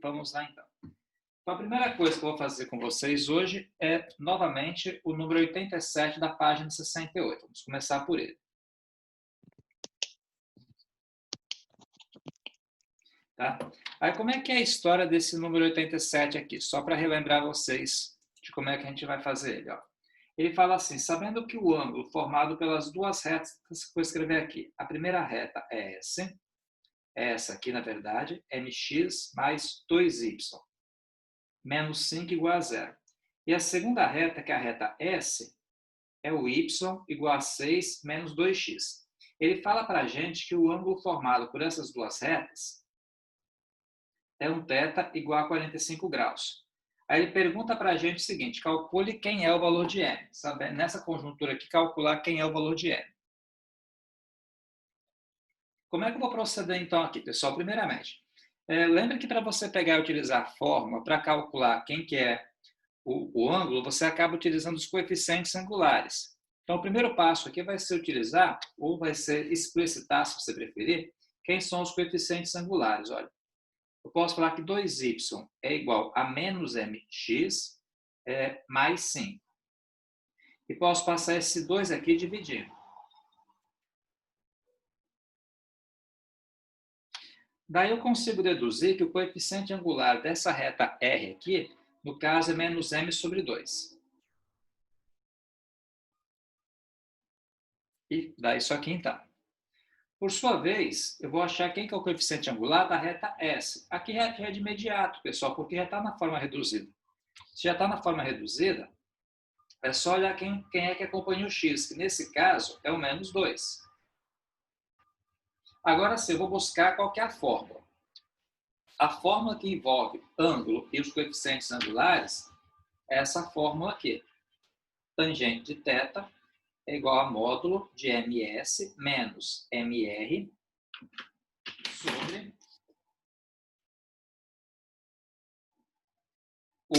Vamos lá, então. Então, a primeira coisa que eu vou fazer com vocês hoje é, novamente, o número 87 da página 68. Vamos começar por ele. Tá? Aí, como é que é a história desse número 87 aqui? Só para relembrar vocês de como é que a gente vai fazer ele. Ó. Ele fala assim, sabendo que o ângulo formado pelas duas retas, que eu vou escrever aqui, a primeira reta é essa aqui, na verdade, mx mais 2y, menos 5 igual a zero. E a segunda reta, que é a reta S, é o y igual a 6 menos 2x. Ele fala para a gente que o ângulo formado por essas duas retas é um θ igual a 45 graus. Aí ele pergunta para a gente o seguinte, calcule quem é o valor de m. Sabe? Nessa conjuntura aqui, calcular quem é o valor de m. Como é que eu vou proceder então aqui, pessoal? Primeiramente, lembre que para você pegar e utilizar a fórmula para calcular quem que é o ângulo, você acaba utilizando os coeficientes angulares. Então, o primeiro passo aqui vai ser utilizar, ou vai ser explicitar, se você preferir, quem são os coeficientes angulares. Olha, eu posso falar que 2y é igual a menos mx mais 5. E posso passar esse 2 aqui e dividir. Daí eu consigo deduzir que o coeficiente angular dessa reta R aqui, no caso, é menos m sobre 2. E dá isso aqui então. Por sua vez, eu vou achar quem que é o coeficiente angular da reta S. Aqui é de imediato, pessoal, porque já está na forma reduzida. Se já está na forma reduzida, é só olhar quem é que acompanha o x, que nesse caso é o menos 2. Agora sim, eu vou buscar qual que é a fórmula. A fórmula que envolve ângulo e os coeficientes angulares é essa fórmula aqui. Tangente de θ é igual a módulo de ms menos mr sobre 1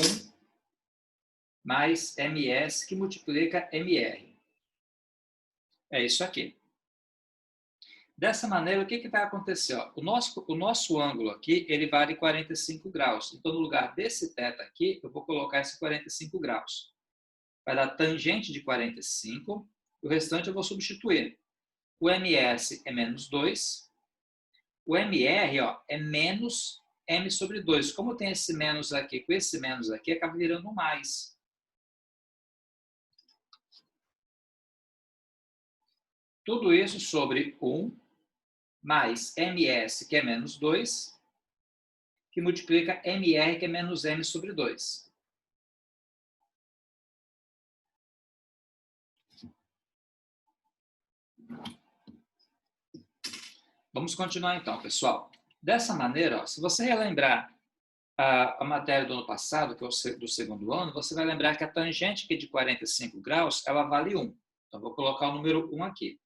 mais ms que multiplica mr. É isso aqui. Dessa maneira, o que vai acontecer? Ó, o nosso ângulo aqui, ele vale 45 graus. Então, no lugar desse θ aqui, eu vou colocar esse 45 graus. Vai dar tangente de 45, o restante eu vou substituir. O ms é menos 2, o mr ó, é menos m sobre 2. Como tem esse menos aqui com esse menos aqui, acaba virando mais. Tudo isso sobre 1 mais ms, que é menos 2, que multiplica mr, que é menos m sobre 2. Vamos continuar então, pessoal. Dessa maneira, ó, se você relembrar a matéria do ano passado, que é do segundo ano, você vai lembrar que a tangente aqui de 45 graus, ela vale 1. Então, vou colocar o número 1 aqui.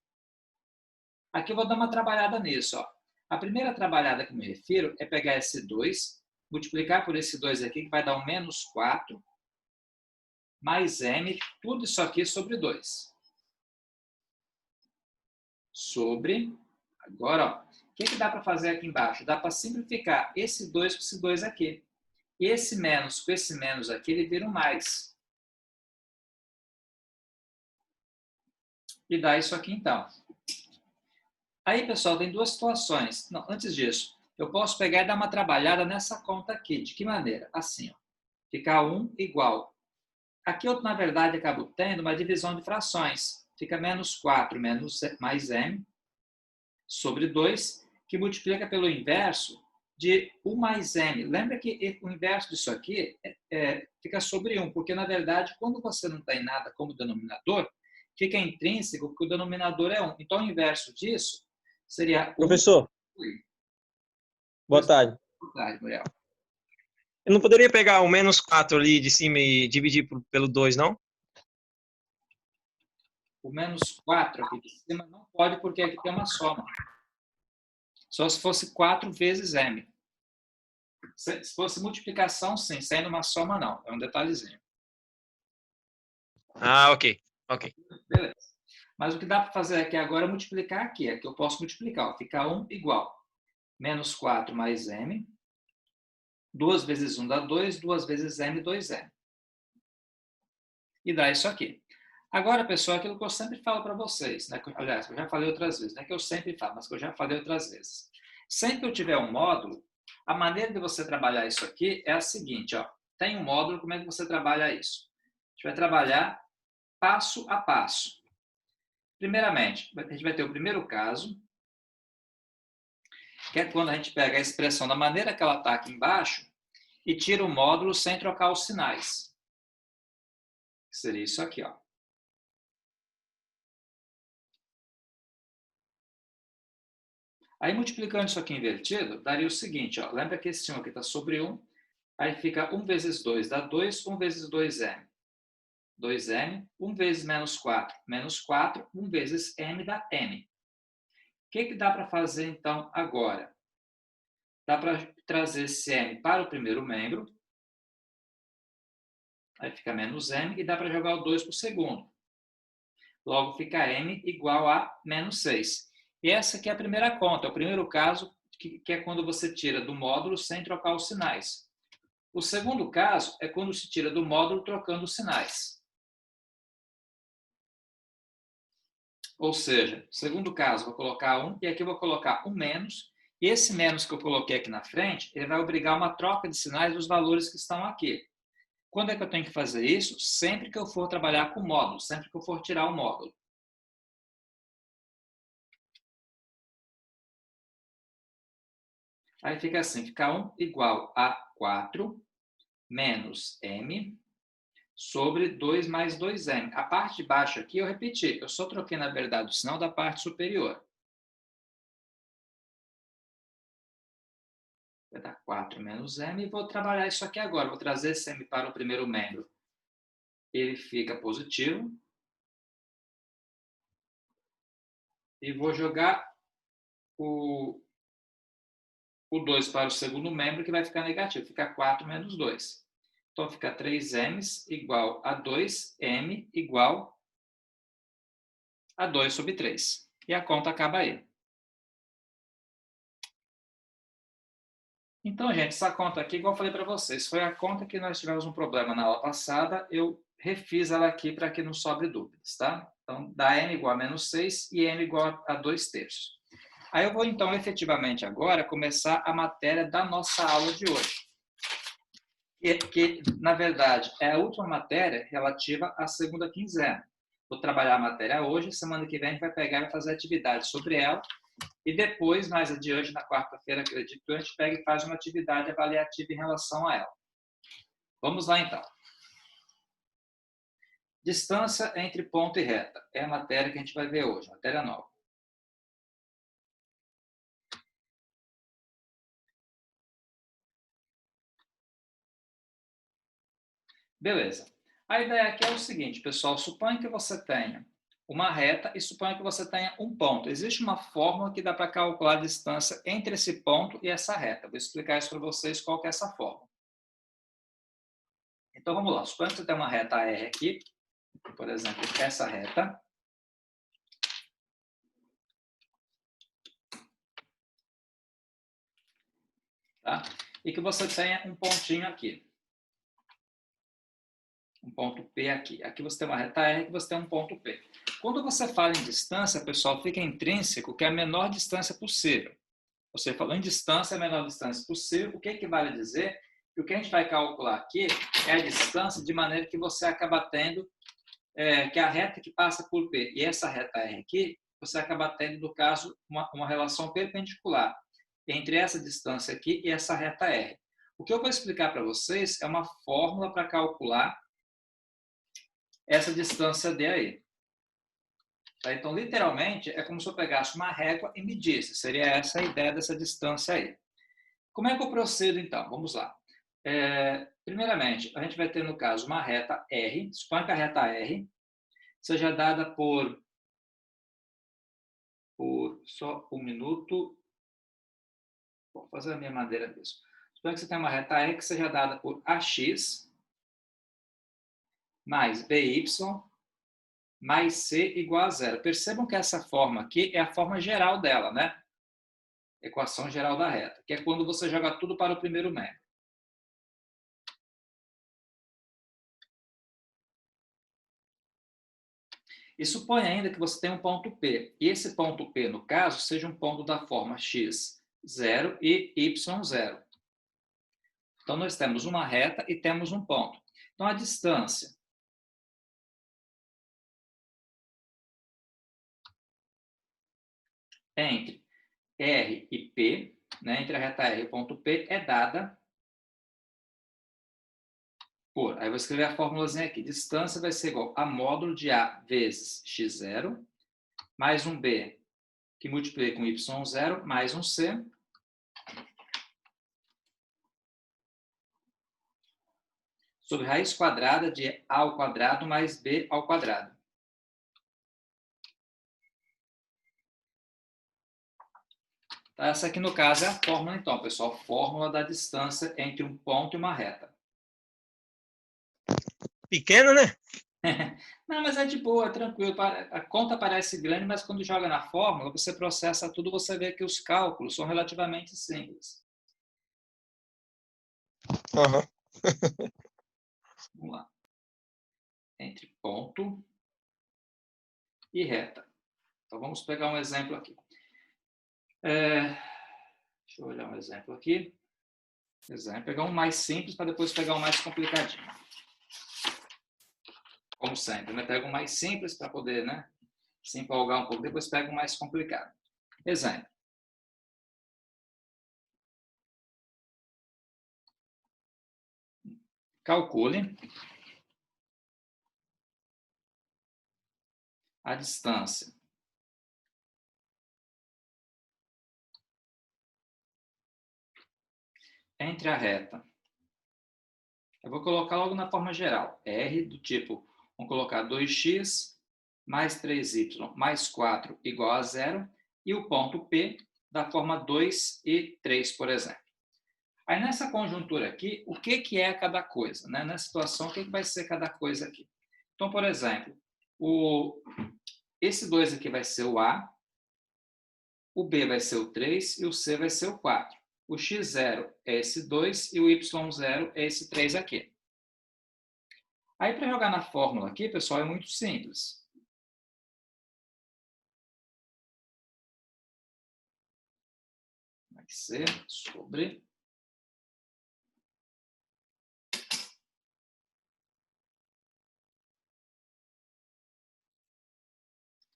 Aqui eu vou dar uma trabalhada nisso. Ó. A primeira trabalhada que eu me refiro é pegar esse 2, multiplicar por esse 2 aqui, que vai dar um menos 4, mais m, tudo isso aqui sobre 2. Sobre, agora, ó, o que dá para fazer aqui embaixo? Dá para simplificar esse 2 com esse 2 aqui. E esse menos com esse menos aqui, ele vira um mais. E dá isso aqui, então. Aí, pessoal, tem duas situações. Não, antes disso, eu posso pegar e dar uma trabalhada nessa conta aqui. De que maneira? Assim, ó. Ficar 1 igual. Aqui eu, na verdade, acabo tendo uma divisão de frações. Fica menos 4 mais m sobre 2, que multiplica pelo inverso de 1 mais m. Lembra que o inverso disso aqui fica sobre 1, porque, na verdade, quando você não tem nada como denominador, fica intrínseco que o denominador é 1. Então, o inverso disso seria 1. Professor, boa tarde. Boa tarde, Muriel. Eu não poderia pegar o menos 4 ali de cima e dividir pelo 2, não? O menos 4 aqui de cima não pode, porque aqui tem uma soma. Só se fosse 4 vezes m. Se fosse multiplicação, sim. Sendo uma soma, não. É um detalhezinho. Ah, ok. Ok. Beleza. Mas o que dá para fazer aqui agora é multiplicar aqui. Aqui eu posso multiplicar. Ó. Fica 1 igual. Menos 4 mais m 2 vezes 1 dá 2, 2 vezes m, 2m. E dá isso aqui. Agora, pessoal, aquilo que eu sempre falo para vocês, né? Aliás, que eu já falei outras vezes, não é que eu sempre falo, mas que eu já falei outras vezes. Sempre que eu tiver um módulo, a maneira de você trabalhar isso aqui é a seguinte, ó. Tem um módulo, como é que você trabalha isso? A gente vai trabalhar passo a passo. Primeiramente, a gente vai ter o primeiro caso, que é quando a gente pega a expressão da maneira que ela está aqui embaixo e tira o módulo sem trocar os sinais. Seria isso aqui, ó. Aí, multiplicando isso aqui invertido, daria o seguinte, ó. Lembra que esse 1 aqui está sobre 1, aí fica 1 vezes 2 dá 2, 1 vezes 2m. 2m, 1 vezes menos 4, 1 vezes m dá m. O que dá para fazer, então, agora? Dá para trazer esse m para o primeiro membro, aí fica menos m, e dá para jogar o 2 para o segundo. Logo, fica m igual a menos 6. E essa aqui é a primeira conta, é o primeiro caso, que é quando você tira do módulo sem trocar os sinais. O segundo caso é quando se tira do módulo trocando os sinais. Ou seja, no segundo caso, vou colocar 1, e aqui eu vou colocar um menos, e esse menos que eu coloquei aqui na frente, ele vai obrigar uma troca de sinais dos valores que estão aqui. Quando é que eu tenho que fazer isso? Sempre que eu for trabalhar com módulo, sempre que eu for tirar o módulo. Aí fica assim, fica 1 igual a 4 menos m sobre 2 mais 2m. A parte de baixo aqui eu repeti, eu só troquei, na verdade, o sinal da parte superior. Vai dar 4 menos m, e vou trabalhar isso aqui agora. Vou trazer esse m para o primeiro membro. Ele fica positivo. E vou jogar o 2 para o segundo membro, que vai ficar negativo. Fica 4 menos 2. Então, fica 3m igual a 2m igual a 2 sobre 3. E a conta acaba aí. Então, gente, essa conta aqui, igual eu falei para vocês, foi a conta que nós tivemos um problema na aula passada. Eu refiz ela aqui para que não sobre dúvidas, tá? Então, dá m igual a menos 6 e m igual a 2/3. Aí eu vou, então, efetivamente agora, começar a matéria da nossa aula de hoje. Que, na verdade, é a última matéria relativa à segunda quinzena. Vou trabalhar a matéria hoje, semana que vem a gente vai pegar e vai fazer atividade sobre ela. E depois, mais adiante, na quarta-feira, acredito, a gente pega e faz uma atividade avaliativa em relação a ela. Vamos lá, então. Distância entre ponto e reta. É a matéria que a gente vai ver hoje, matéria nova. Beleza. A ideia aqui é o seguinte, pessoal. Suponha que você tenha uma reta e suponha que você tenha um ponto. Existe uma fórmula que dá para calcular a distância entre esse ponto e essa reta. Vou explicar isso para vocês, qual que é essa fórmula. Então, vamos lá. Suponha que você tem uma reta R aqui, por exemplo, essa reta. Tá? E que você tenha um pontinho aqui. Um ponto P aqui. Aqui você tem uma reta R, aqui você tem um ponto P. Quando você fala em distância, pessoal, fica intrínseco que é a menor distância possível. Você falou em distância, a menor distância possível. O que equivale a dizer que o que a gente vai calcular aqui é a distância de maneira que você acaba tendo que a reta que passa por P e essa reta R aqui, você acaba tendo, no caso, uma relação perpendicular entre essa distância aqui e essa reta R. O que eu vou explicar para vocês é uma fórmula para calcular essa distância D aí. Tá? Então, literalmente, é como se eu pegasse uma régua e medisse. Seria essa a ideia dessa distância aí. Como é que eu procedo, então? Vamos lá. Primeiramente, a gente vai ter, no caso, uma reta R. Suponha que a reta R seja dada por só um minuto. Vou fazer a minha maneira mesmo. Suponha que você tem uma reta R que seja dada por AX mais BY mais C igual a 0. Percebam que essa forma aqui é a forma geral dela, né? Equação geral da reta, que é quando você joga tudo para o primeiro membro. E suponha ainda que você tem um ponto P. E esse ponto P, no caso, seja um ponto da forma x0 e y0. Então, nós temos uma reta e temos um ponto. Então, a distância entre R e P, né, entre a reta R e o ponto P, é dada por... Aí eu vou escrever a formulazinha aqui. Distância vai ser igual a módulo de A vezes x0, mais um B, que multiplica com y0, mais um C, sobre raiz quadrada de A ao quadrado mais B ao quadrado. Tá, essa aqui, no caso, é a fórmula, então, pessoal. Fórmula da distância entre um ponto e uma reta. Pequeno, né? Não, mas é de boa, é tranquilo. A conta parece grande, mas quando joga na fórmula, você processa tudo, você vê que os cálculos são relativamente simples. Uhum. Vamos lá. Entre ponto e reta. Então, vamos pegar um exemplo aqui. Deixa eu olhar um exemplo aqui. Pegar um mais simples para depois pegar um mais complicadinho. Como sempre, né? Pega um mais simples para poder, né, se empolgar um pouco. Depois pega um mais complicado. Exemplo. Calcule a distância entre a reta. Eu vou colocar logo na forma geral. R do tipo, vamos colocar 2x mais 3y mais 4 igual a 0. E o ponto P da forma 2 e 3, por exemplo. Aí, nessa conjuntura aqui, o que é cada coisa? Né? Nessa situação, o que vai ser cada coisa aqui? Então, por exemplo, esse 2 aqui vai ser o A, o B vai ser o 3 e o C vai ser o 4. O x0 é esse 2 e o y0 é esse 3 aqui. Aí, para jogar na fórmula aqui, pessoal, é muito simples. Vai ser sobre...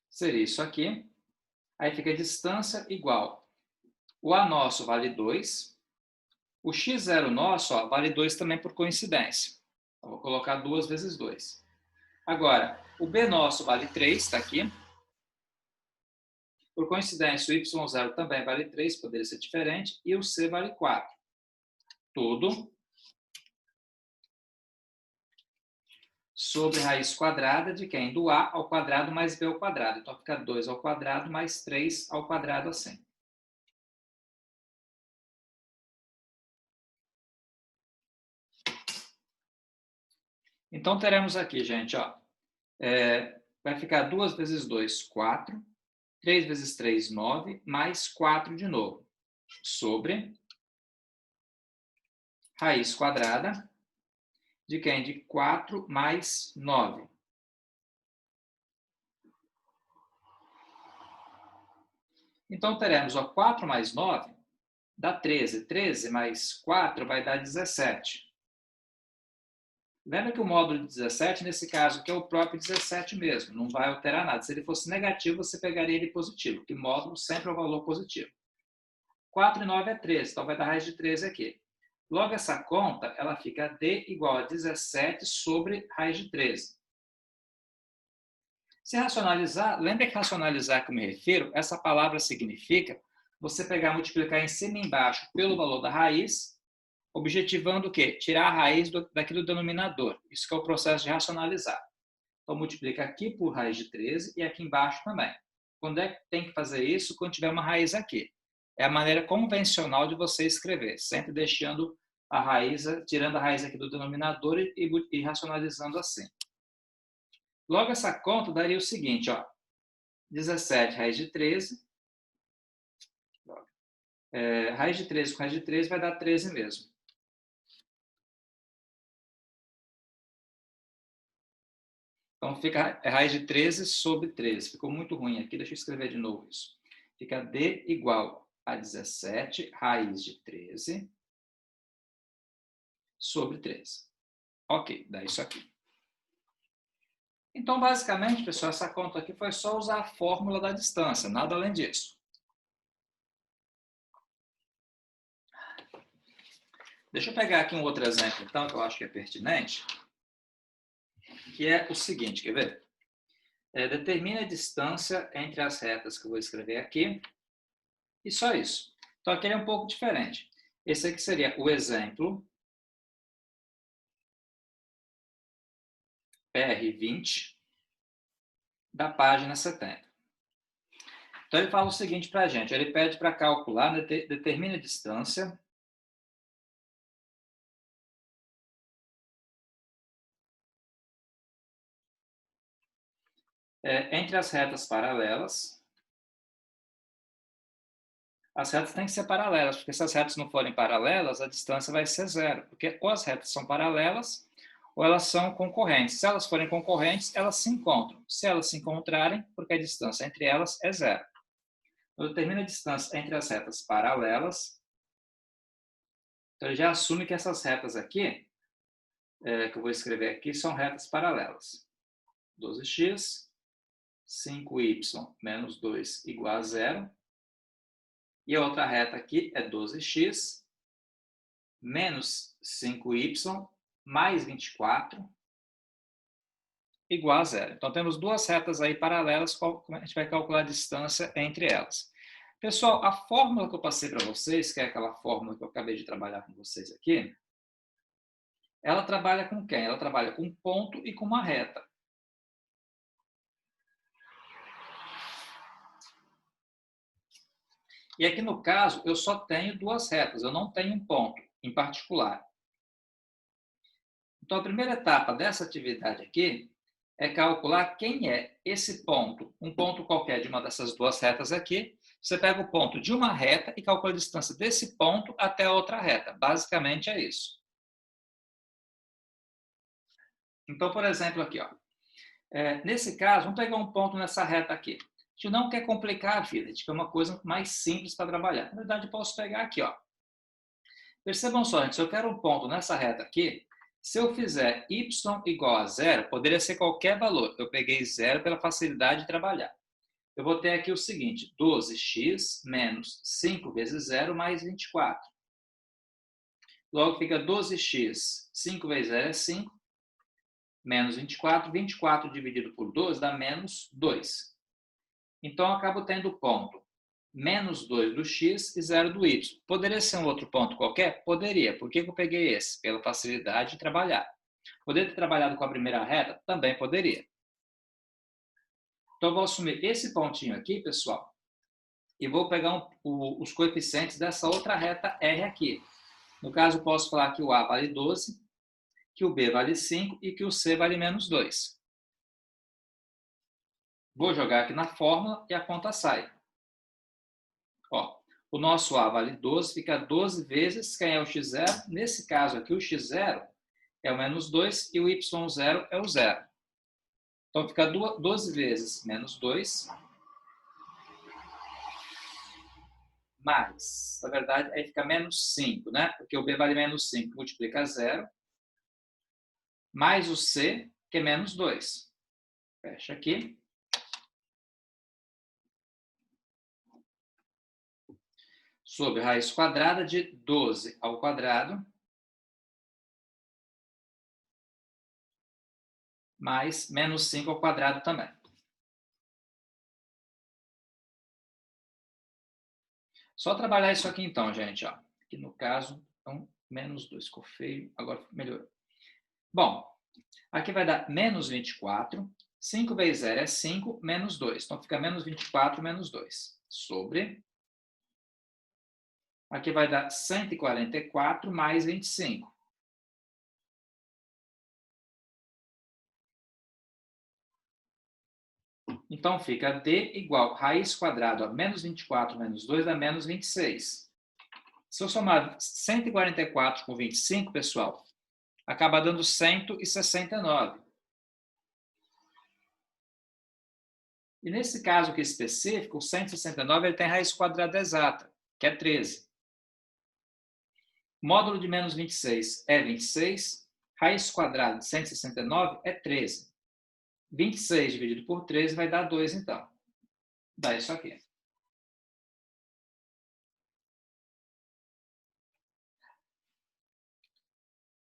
Seria isso aqui. Aí fica a distância igual. O A nosso vale 2. O x0 nosso, ó, vale 2 também por coincidência. Então, vou colocar 2 vezes 2. Agora, o B nosso vale 3, está aqui. Por coincidência, o y0 também vale 3, poderia ser diferente. E o C vale 4. Tudo sobre raiz quadrada de quem? Do A ao quadrado mais B ao quadrado. Então, fica 2 ao quadrado mais 3 ao quadrado assim. Então, teremos aqui, gente, ó, vai ficar 2 vezes 2, 4. 3 vezes 3, 9, mais 4 de novo, sobre raiz quadrada de quem? De 4 mais 9. Então, teremos, ó, 4 mais 9 dá 13. 13 mais 4 vai dar 17. Lembra que o módulo de 17, nesse caso aqui, é o próprio 17 mesmo, não vai alterar nada. Se ele fosse negativo, você pegaria ele positivo, porque módulo sempre é o valor positivo. 4 e 9 é 13, então vai dar raiz de 13 aqui. Logo, essa conta, ela fica D igual a 17 sobre raiz de 13. Se racionalizar, lembra que racionalizar que eu me refiro, essa palavra significa você pegar, multiplicar em cima e embaixo pelo valor da raiz, objetivando o quê? Tirar a raiz daqui do denominador. Isso que é o processo de racionalizar. Então, multiplica aqui por raiz de 13 e aqui embaixo também. Quando é que tem que fazer isso? Quando tiver uma raiz aqui. É a maneira convencional de você escrever, sempre deixando a raiz, tirando a raiz aqui do denominador e racionalizando assim. Logo, essa conta daria o seguinte, ó, 17 raiz de 13, raiz de 13 com raiz de 13 vai dar 13 mesmo. Então, fica raiz de 13 sobre 13. Ficou muito ruim aqui, deixa eu escrever de novo isso. Fica D igual a 17 raiz de 13 sobre 13. Ok, dá isso aqui. Então, basicamente, pessoal, essa conta aqui foi só usar a fórmula da distância, nada além disso. Deixa eu pegar aqui um outro exemplo, então, que eu acho que é pertinente, que é o seguinte, quer ver? Determine a distância entre as retas que eu vou escrever aqui, e só isso. Então, aqui ele é um pouco diferente. Esse aqui seria o exemplo PR20 da página 70. Então, ele fala o seguinte para a gente, ele pede para calcular, determine a distância entre as retas paralelas. As retas têm que ser paralelas, porque se as retas não forem paralelas, a distância vai ser zero, porque ou as retas são paralelas ou elas são concorrentes. Se elas forem concorrentes, elas se encontram. Se elas se encontrarem, porque a distância entre elas é zero. Eu determino a distância entre as retas paralelas. Então, ele já assume que essas retas aqui, que eu vou escrever aqui, são retas paralelas. 12x, 5y menos 2 igual a zero. E a outra reta aqui é 12x menos 5y mais 24 igual a zero. Então, temos duas retas aí paralelas, como a gente vai calcular a distância entre elas. Pessoal, a fórmula que eu passei para vocês, que é aquela fórmula que eu acabei de trabalhar com vocês aqui, ela trabalha com quem? Ela trabalha com um ponto e com uma reta. E aqui no caso, eu só tenho duas retas, eu não tenho um ponto em particular. Então, a primeira etapa dessa atividade aqui é calcular quem é esse ponto. Um ponto qualquer de uma dessas duas retas aqui. Você pega o ponto de uma reta e calcula a distância desse ponto até a outra reta. Basicamente é isso. Então, por exemplo, aqui, ó. Nesse caso, vamos pegar um ponto nessa reta aqui. A gente não quer complicar a vida, a gente quer uma coisa mais simples para trabalhar. Na verdade, eu posso pegar aqui, ó. Percebam só, gente, se eu quero um ponto nessa reta aqui, se eu fizer y igual a zero, poderia ser qualquer valor. Eu peguei zero pela facilidade de trabalhar. Eu vou ter aqui o seguinte, 12x menos 5 vezes 0 mais 24. Logo fica 12x, 5 vezes 0 é 5, menos 24. 24 dividido por 12 dá menos 2. Então, eu acabo tendo ponto menos 2 do x e 0 do y. Poderia ser um outro ponto qualquer? Poderia. Por que eu peguei esse? Pela facilidade de trabalhar. Poderia ter trabalhado com a primeira reta? Também poderia. Então, eu vou assumir esse pontinho aqui, pessoal, e vou pegar os coeficientes dessa outra reta R aqui. No caso, eu posso falar que o A vale 12, que o B vale 5 e que o C vale menos 2. Vou jogar aqui na fórmula e a conta sai. Ó, o nosso A vale 12, fica 12 vezes quem é o x0. Nesse caso aqui, o x0 é o menos 2 e o y0 é o 0. Então, fica 12 vezes menos 2, mais, na verdade, aí fica menos 5, né? Porque o B vale menos 5, multiplica 0, mais o C, que é menos 2. Fecha aqui. Sobre raiz quadrada de 12 ao quadrado, mais menos 5 ao quadrado também. Só trabalhar isso aqui então, gente. Ó. Aqui no caso, então, menos 2. Ficou feio, agora melhorou. Bom, aqui vai dar menos 24. 5 vezes 0 é 5, menos 2. Então, fica menos 24 menos 2. Sobre. Aqui vai dar 144 mais 25. Então, fica D igual raiz quadrada, ó, menos 24 menos 2 dá menos 26. Se eu somar 144 com 25, pessoal, acaba dando 169. E nesse caso aqui específico, o 169 ele tem raiz quadrada exata, que é 13. Módulo de menos 26 é 26. Raiz quadrada de 169 é 13. 26 dividido por 13 vai dar 2, então. Dá isso aqui.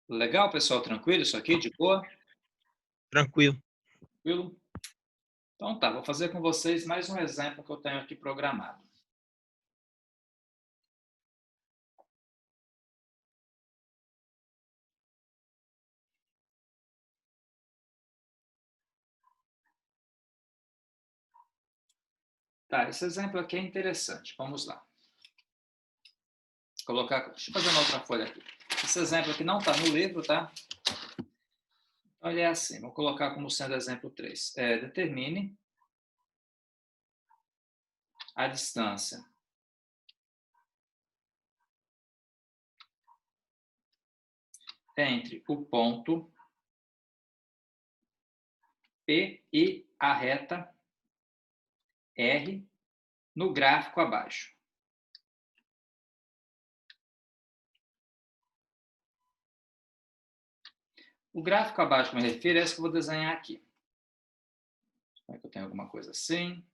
Legal, pessoal? Tranquilo isso aqui? De boa? Tranquilo. Tranquilo? Então tá, vou fazer com vocês mais um exemplo que eu tenho aqui programado. Tá, esse exemplo aqui é interessante. Vamos lá. Deixa eu fazer uma outra folha aqui. Esse exemplo aqui não está no livro, tá? Então, ele é assim. Vou colocar como sendo exemplo 3. Determine a distância entre o ponto P e a reta R no gráfico abaixo. O gráfico abaixo que eu me refiro é esse que eu vou desenhar aqui. Como é que eu tenho alguma coisa assim?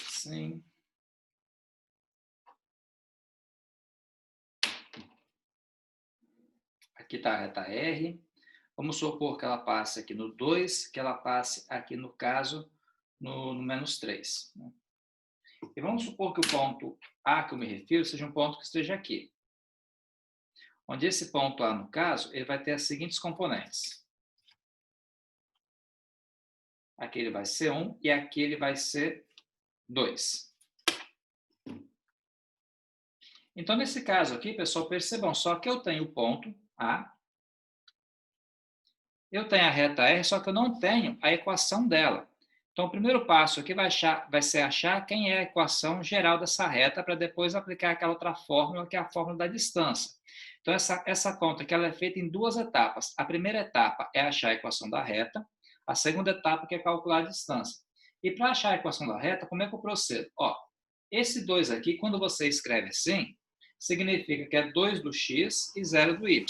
Assim. Aqui está a reta R. Vamos supor que ela passe aqui no 2, que ela passe aqui, no caso, no menos 3. E vamos supor que o ponto A que eu me refiro seja um ponto que esteja aqui. Onde esse ponto A, no caso, ele vai ter as seguintes componentes. Aqui ele vai ser 1 e aqui ele vai ser 2. Então, nesse caso aqui, pessoal, percebam só que eu tenho o ponto A, eu tenho a reta R, só que eu não tenho a equação dela. Então, o primeiro passo aqui vai ser achar quem é a equação geral dessa reta para depois aplicar aquela outra fórmula, que é a fórmula da distância. Então, essa conta aqui ela é feita em duas etapas. A primeira etapa é achar a equação da reta, a segunda etapa que é calcular a distância. E para achar a equação da reta, como é que eu procedo? Esse 2 aqui, quando você escreve assim, significa que é 2 do x e 0 do y.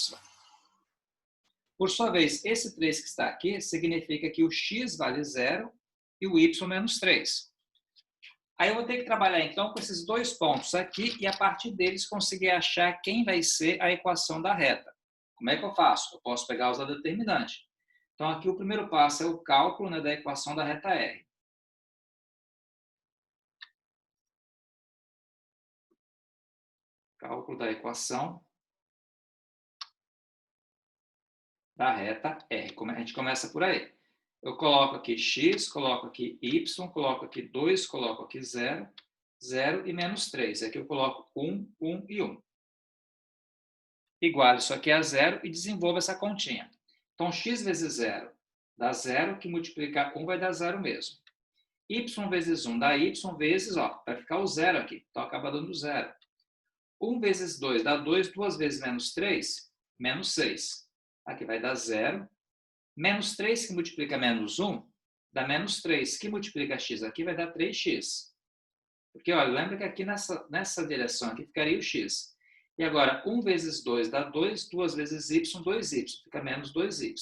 Por sua vez, esse 3 que está aqui significa que o x vale 0 e o y menos 3. Aí eu vou ter que trabalhar, então, com esses dois pontos aqui e, a partir deles, conseguir achar quem vai ser a equação da reta. Como é que eu faço? Eu posso pegar os determinantes. Então, aqui o primeiro passo é o cálculo, né, da equação da reta R. Cálculo da equação da reta R. A gente começa por aí. Eu coloco aqui x, coloco aqui y, coloco aqui 2, coloco aqui 0, 0 e menos 3. Aqui eu coloco 1, 1 e 1. Igual isso aqui a 0 e desenvolvo essa continha. Então, x vezes 0 dá 0, que multiplicar 1 vai dar 0 mesmo. Y vezes 1 dá y vezes, vai ficar o 0 aqui. Então, acaba dando 0. 1 vezes 2 dá 2, 2 vezes menos 3, menos 6. Aqui vai dar 0. Menos 3 que multiplica menos 1, dá menos 3, que multiplica x aqui, vai dar 3x. Porque, olha, lembra que aqui nessa direção aqui ficaria o x. E agora, 1 vezes 2 dá 2, 2 vezes y, 2y, fica menos 2y.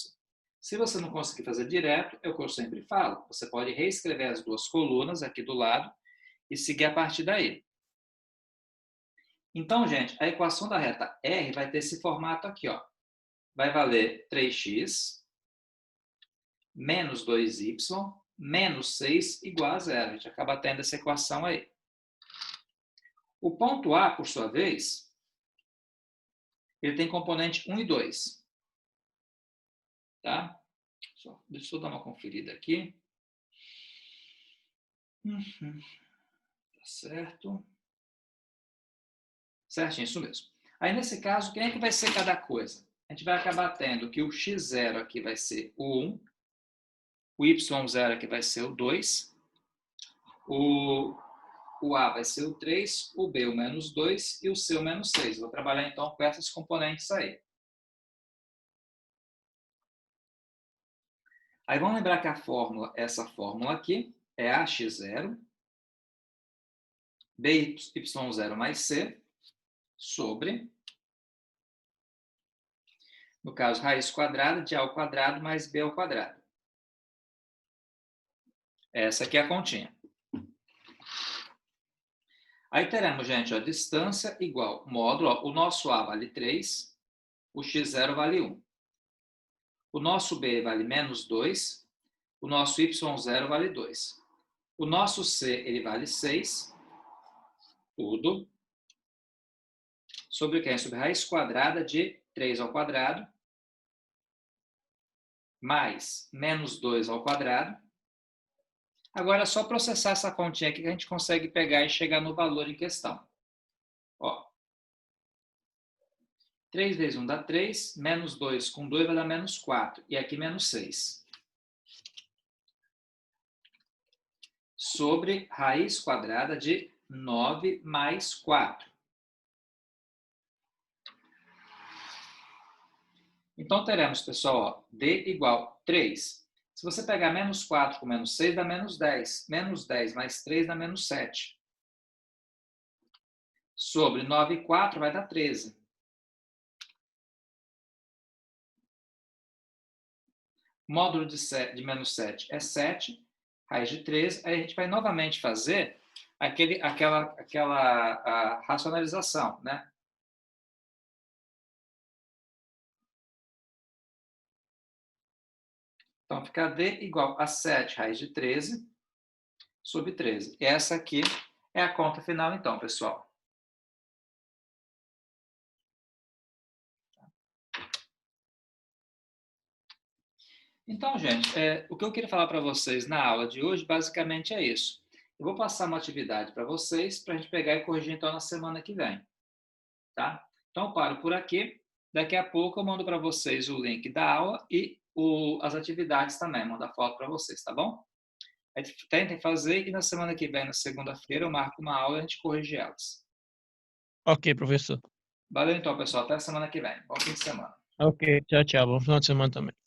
Se você não conseguir fazer direto, é o que eu sempre falo. Você pode reescrever as duas colunas aqui do lado e seguir a partir daí. Então, gente, a equação da reta R vai ter esse formato aqui, Vai valer 3x menos 2y, menos 6 igual a 0. A gente acaba tendo essa equação aí. O ponto A, por sua vez, ele tem componente 1 e 2. Tá? Deixa eu dar uma conferida aqui. Tá certo. Certinho, isso mesmo. Aí, nesse caso, quem é que vai ser cada coisa? A gente vai acabar tendo que o x0 aqui vai ser o 1, o y0 aqui vai ser o 2, o A vai ser o 3, o B o menos 2 e o C o menos 6. Vou trabalhar, então, com essas componentes aí. Aí vamos lembrar que a fórmula, essa fórmula aqui, é ax0, by0 mais c, sobre, no caso, raiz quadrada de a ao quadrado mais b ao quadrado. Essa aqui é a continha. Aí teremos, gente, a distância igual módulo, ó, o nosso A vale 3, o x0 vale 1. O nosso B vale menos 2, o nosso y0 vale 2. O nosso C, ele vale 6, tudo, sobre quem? Sobre raiz quadrada de 3 ao quadrado, mais menos 2 ao quadrado. Agora é só processar essa continha aqui que a gente consegue pegar e chegar no valor em questão. Ó, 3 vezes 1 dá 3, menos 2 com 2 vai dar menos 4, e aqui menos 6. Sobre raiz quadrada de 9 mais 4. Então, teremos, pessoal, ó, D igual 3. Se você pegar menos 4 com menos 6, dá menos 10. Menos 10 mais 3 dá menos 7. Sobre 9 e 4 vai dar 13. Módulo de menos 7 é 7. Raiz de 13. Aí a gente vai novamente fazer aquela racionalização, né? Então, fica D igual a 7 raiz de 13 sobre 13. Essa aqui é a conta final, então, pessoal. Então, gente, o que eu queria falar para vocês na aula de hoje, basicamente é isso. Eu vou passar uma atividade para vocês, para a gente pegar e corrigir, então, na semana que vem. Tá? Então, eu paro por aqui. Daqui a pouco eu mando para vocês o link da aula e as atividades também, mando a foto para vocês, tá bom? Aí, tentem fazer e na semana que vem, na segunda-feira, eu marco uma aula e a gente corrige elas. Ok, professor. Valeu então, pessoal. Até a semana que vem. Bom fim de semana. Ok, tchau, tchau. Bom final de semana também.